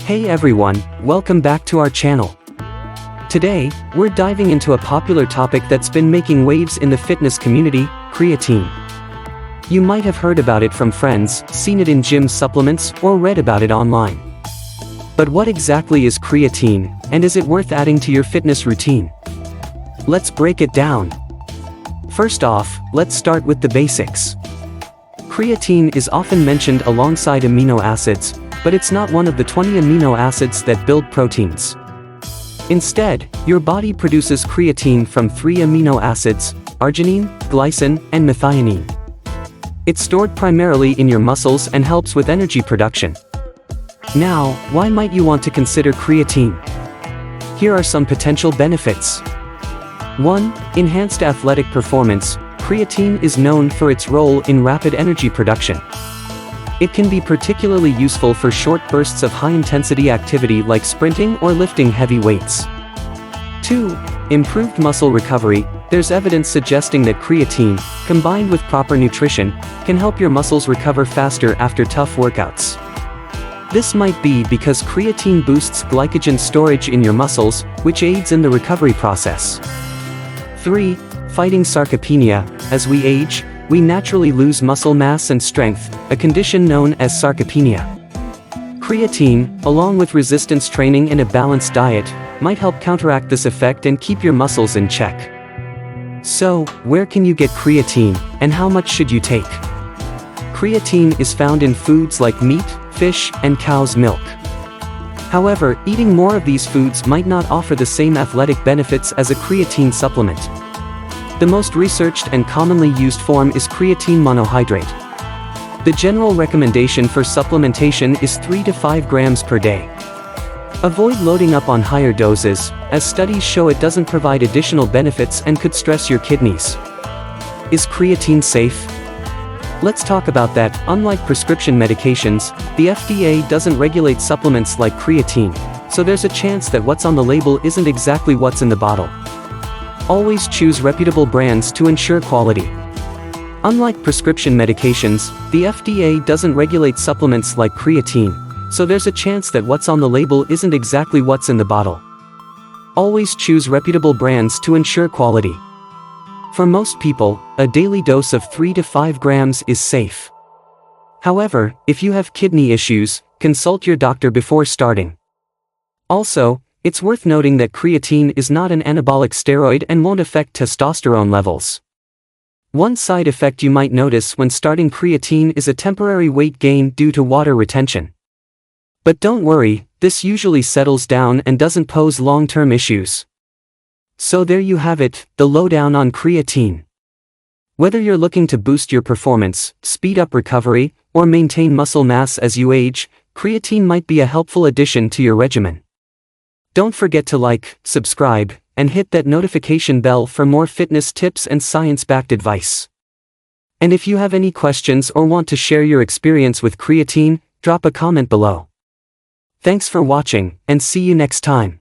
Hey everyone, welcome back to our channel. Today, we're diving into a popular topic that's been making waves in the fitness community, creatine. You might have heard about it from friends, seen it in gym supplements, or read about it online. But what exactly is creatine, and is it worth adding to your fitness routine? Let's break it down. First off, let's start with the basics. Creatine is often mentioned alongside amino acids, but it's not one of the 20 amino acids that build proteins. Instead, your body produces creatine from 3 amino acids: arginine, glycine, and methionine. It's stored primarily in your muscles and helps with energy production. Now, why might you want to consider creatine? Here are some potential benefits. 1. Enhanced athletic performance. Creatine is known for its role in rapid energy production. It can be particularly useful for short bursts of high-intensity activity like sprinting or lifting heavy weights. 2. Improved muscle recovery. There's evidence suggesting that creatine, combined with proper nutrition, can help your muscles recover faster after tough workouts. This might be because creatine boosts glycogen storage in your muscles, which aids in the recovery process. 3. Fighting sarcopenia. As we age, we naturally lose muscle mass and strength, a condition known as sarcopenia. Creatine, along with resistance training and a balanced diet, might help counteract this effect and keep your muscles in check. So, where can you get creatine, and how much should you take? Creatine is found in foods like meat, fish, and cow's milk. However, eating more of these foods might not offer the same athletic benefits as a creatine supplement. The most researched and commonly used form is creatine monohydrate. The general recommendation for supplementation is 3 to 5 grams per day. Avoid loading up on higher doses, as studies show it doesn't provide additional benefits and could stress your kidneys. Is creatine safe? Let's talk about that. Unlike prescription medications, the FDA doesn't regulate supplements like creatine, so there's a chance that what's on the label isn't exactly what's in the bottle. Always choose reputable brands to ensure quality. Unlike prescription medications, the FDA doesn't regulate supplements like creatine, so there's a chance that what's on the label isn't exactly what's in the bottle. Always choose reputable brands to ensure quality. For most people, a daily dose of 3 to 5 grams is safe. However, if you have kidney issues, consult your doctor before starting. Also, it's worth noting that creatine is not an anabolic steroid and won't affect testosterone levels. One side effect you might notice when starting creatine is a temporary weight gain due to water retention. But don't worry, this usually settles down and doesn't pose long-term issues. So there you have it, the lowdown on creatine. Whether you're looking to boost your performance, speed up recovery, or maintain muscle mass as you age, creatine might be a helpful addition to your regimen. Don't forget to like, subscribe, and hit that notification bell for more fitness tips and science-backed advice. And if you have any questions or want to share your experience with creatine, drop a comment below. Thanks for watching, and see you next time.